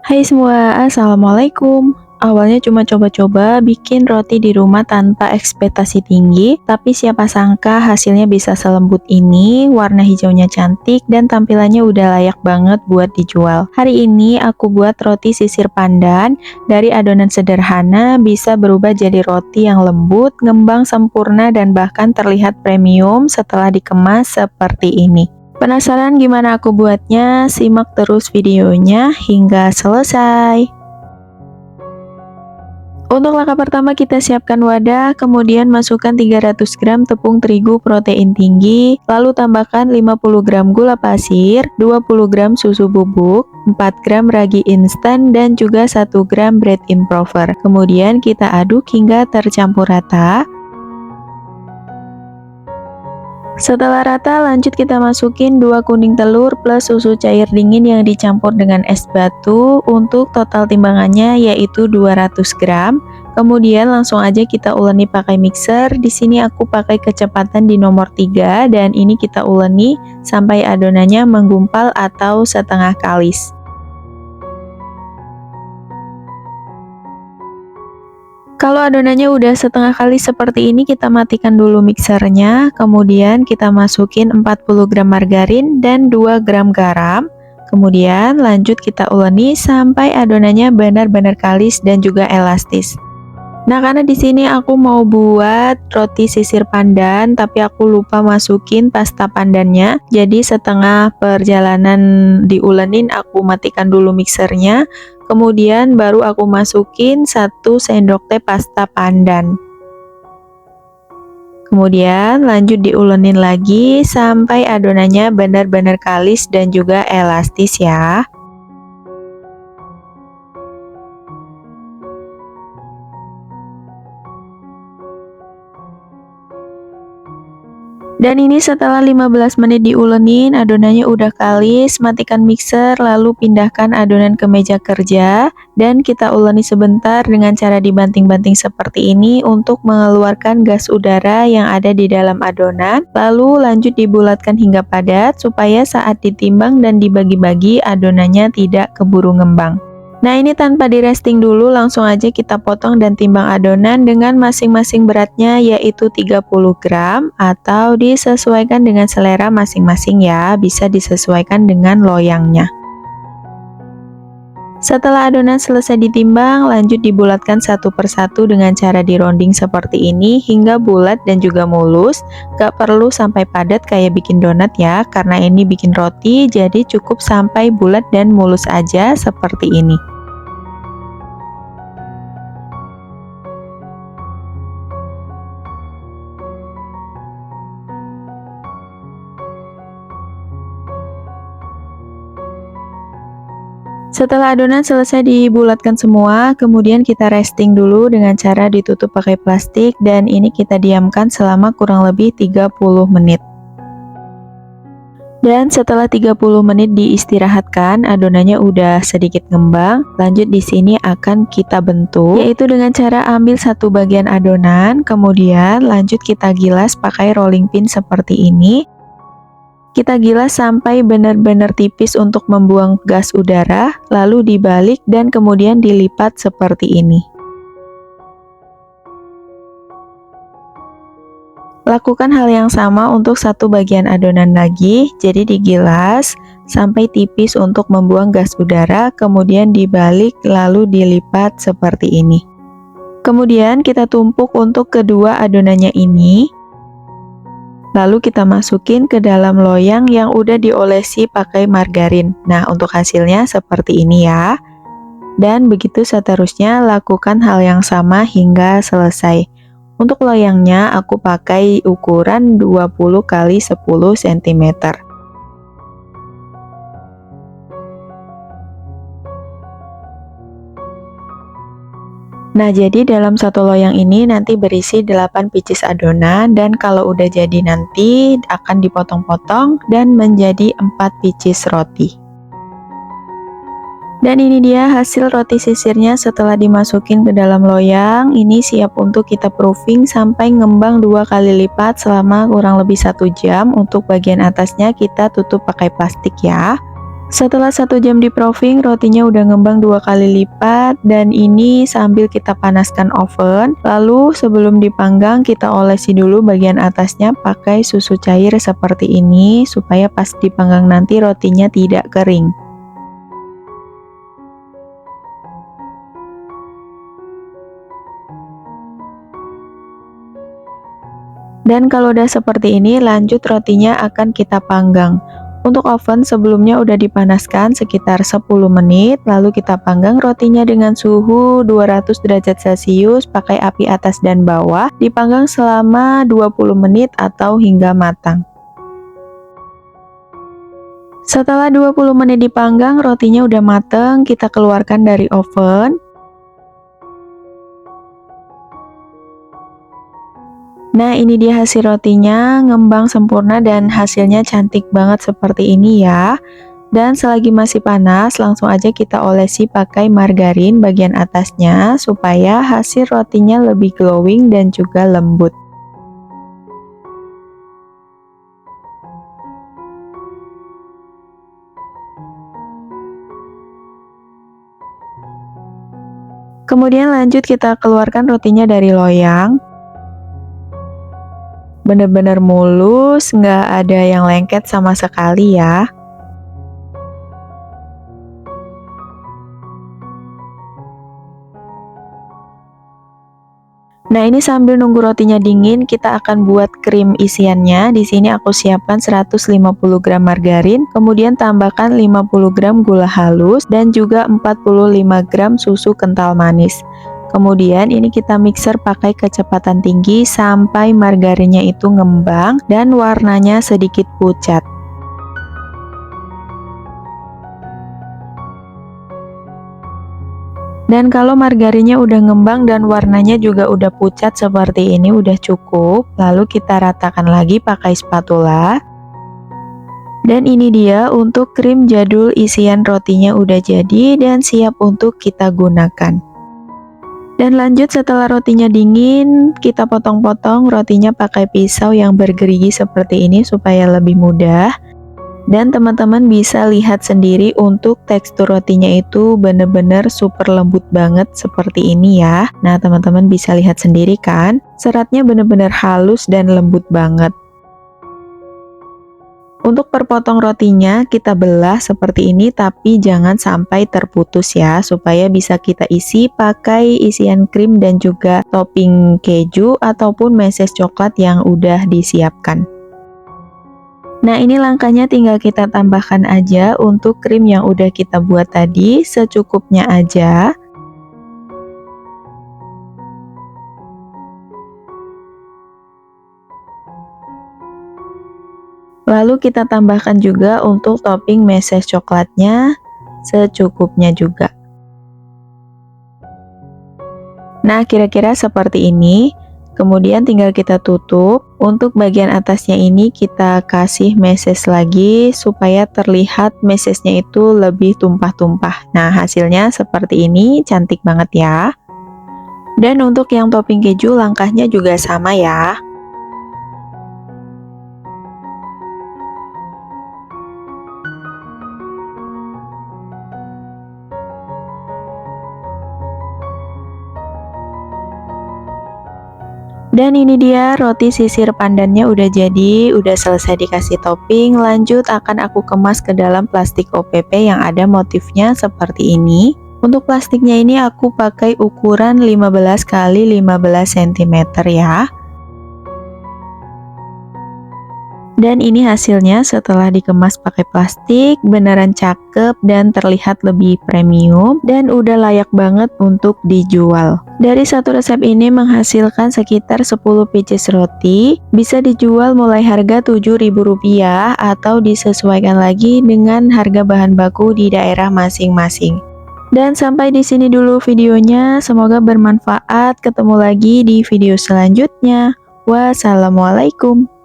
Hai semua, Assalamualaikum. Awalnya cuma coba-coba bikin roti di rumah tanpa ekspektasi tinggi, tapi siapa sangka hasilnya bisa selembut ini, warna hijaunya cantik, dan tampilannya udah layak banget buat dijual. Hari ini aku buat roti sisir pandan, dari adonan sederhana bisa berubah jadi roti yang lembut, ngembang sempurna, dan bahkan terlihat premium setelah dikemas seperti ini. Penasaran gimana aku buatnya? Simak terus videonya hingga selesai. Untuk langkah pertama kita siapkan wadah, kemudian masukkan 300 gram tepung terigu protein tinggi, lalu tambahkan 50 gram gula pasir, 20 gram susu bubuk, 4 gram ragi instan, dan juga 1 gram bread improver. Kemudian kita aduk hingga tercampur rata. Setelah rata, lanjut kita masukin 2 kuning telur plus susu cair dingin yang dicampur dengan es batu. Untuk total timbangannya yaitu 200 gram. Kemudian langsung aja kita uleni pakai mixer. Di sini aku pakai kecepatan di nomor 3 dan ini kita uleni sampai adonannya menggumpal atau setengah kalis. Kalau adonannya udah setengah kali seperti ini, kita matikan dulu mixernya, kemudian kita masukin 40 gram margarin dan 2 gram garam. Kemudian lanjut kita uleni sampai adonannya benar-benar kalis dan juga elastis. Nah, karena di sini aku mau buat roti sisir pandan, tapi aku lupa masukin pasta pandannya. Jadi setengah perjalanan diulenin, aku matikan dulu mixernya. Kemudian baru aku masukin 1 sendok teh pasta pandan. Kemudian lanjut diulenin lagi sampai adonannya benar-benar kalis dan juga elastis ya. Dan ini setelah 15 menit diulenin, adonannya udah kalis, matikan mixer, lalu pindahkan adonan ke meja kerja, dan kita uleni sebentar dengan cara dibanting-banting seperti ini untuk mengeluarkan gas udara yang ada di dalam adonan, lalu lanjut dibulatkan hingga padat, supaya saat ditimbang dan dibagi-bagi adonannya tidak keburu ngembang. Nah, ini tanpa di resting dulu, langsung aja kita potong dan timbang adonan dengan masing-masing beratnya yaitu 30 gram atau disesuaikan dengan selera masing-masing ya, bisa disesuaikan dengan loyangnya. Setelah adonan selesai ditimbang, lanjut dibulatkan satu persatu dengan cara dironding seperti ini hingga bulat dan juga mulus. Gak perlu sampai padat kayak bikin donat ya, karena ini bikin roti, jadi cukup sampai bulat dan mulus aja seperti ini. Setelah adonan selesai dibulatkan semua, kemudian kita resting dulu dengan cara ditutup pakai plastik dan ini kita diamkan selama kurang lebih 30 menit. Dan setelah 30 menit diistirahatkan, adonannya udah sedikit ngembang. Lanjut di sini akan kita bentuk, yaitu dengan cara ambil satu bagian adonan, kemudian lanjut kita gilas pakai rolling pin seperti ini. Kita gilas sampai benar-benar tipis untuk membuang gas udara, lalu dibalik dan kemudian dilipat seperti ini. Lakukan hal yang sama untuk satu bagian adonan lagi, jadi digilas sampai tipis untuk membuang gas udara, kemudian dibalik lalu dilipat seperti ini. Kemudian kita tumpuk untuk kedua adonannya ini. Lalu kita masukin ke dalam loyang yang udah diolesi pakai margarin. Nah, untuk hasilnya seperti ini ya. Dan begitu seterusnya, lakukan hal yang sama hingga selesai. Untuk loyangnya aku pakai ukuran 20 x 10 cm. Nah, jadi dalam satu loyang ini nanti berisi 8 pieces adonan dan kalau udah jadi nanti akan dipotong-potong dan menjadi 4 pieces roti. Dan ini dia hasil roti sisirnya setelah dimasukin ke dalam loyang. Ini siap untuk kita proofing sampai ngembang 2 kali lipat selama kurang lebih 1 jam. Untuk bagian atasnya kita tutup pakai plastik ya. Setelah 1 jam di proving, rotinya udah ngembang 2 kali lipat dan ini sambil kita panaskan oven. Lalu sebelum dipanggang kita olesi dulu bagian atasnya pakai susu cair seperti ini supaya pas dipanggang nanti rotinya tidak kering. Dan kalau udah seperti ini, lanjut rotinya akan kita panggang. Untuk oven sebelumnya udah dipanaskan sekitar 10 menit, lalu kita panggang rotinya dengan suhu 200 derajat Celcius pakai api atas dan bawah, dipanggang selama 20 menit atau hingga matang. Setelah 20 menit dipanggang, rotinya udah mateng, kita keluarkan dari oven. Nah, ini dia hasil rotinya, ngembang sempurna dan hasilnya cantik banget seperti ini ya. Dan selagi masih panas, langsung aja kita olesi pakai margarin bagian atasnya supaya hasil rotinya lebih glowing dan juga lembut. Kemudian lanjut kita keluarkan rotinya dari loyang. Bener-bener mulus, nggak ada yang lengket sama sekali ya. Nah, ini sambil nunggu rotinya dingin, kita akan buat krim isiannya. Di sini aku siapkan 150 gram margarin, kemudian tambahkan 50 gram gula halus dan juga 45 gram susu kental manis. Kemudian ini kita mixer pakai kecepatan tinggi sampai margarinnya itu ngembang dan warnanya sedikit pucat. Dan kalau margarinnya udah ngembang dan warnanya juga udah pucat seperti ini udah cukup, lalu kita ratakan lagi pakai spatula. Dan ini dia untuk krim jadul isian rotinya udah jadi dan siap untuk kita gunakan. Dan lanjut setelah rotinya dingin, kita potong-potong rotinya pakai pisau yang bergerigi seperti ini supaya lebih mudah. Dan teman-teman bisa lihat sendiri untuk tekstur rotinya itu bener-bener super lembut banget seperti ini ya. Nah, teman-teman bisa lihat sendiri kan, seratnya bener-bener halus dan lembut banget. Untuk perpotong rotinya kita belah seperti ini tapi jangan sampai terputus ya, supaya bisa kita isi pakai isian krim dan juga topping keju ataupun meses coklat yang udah disiapkan. Nah, ini langkahnya tinggal kita tambahkan aja untuk krim yang udah kita buat tadi, secukupnya aja. Lalu kita tambahkan juga untuk topping meses coklatnya secukupnya juga. Nah, kira-kira seperti ini. Kemudian tinggal kita tutup. Untuk bagian atasnya ini kita kasih meses lagi supaya terlihat mesesnya itu lebih tumpah-tumpah. Nah, hasilnya seperti ini, cantik banget ya. Dan untuk yang topping keju langkahnya juga sama ya. Dan ini dia roti sisir pandannya udah jadi, udah selesai dikasih topping. Lanjut akan aku kemas ke dalam plastik OPP yang ada motifnya seperti ini. Untuk plastiknya ini aku pakai ukuran 15 x 15 cm ya. Dan ini hasilnya setelah dikemas pakai plastik, beneran cakep dan terlihat lebih premium dan udah layak banget untuk dijual. Dari satu resep ini menghasilkan sekitar 10 pieces roti, bisa dijual mulai harga Rp7.000 atau disesuaikan lagi dengan harga bahan baku di daerah masing-masing. Dan sampai di sini dulu videonya, semoga bermanfaat. Ketemu lagi di video selanjutnya. Wassalamualaikum.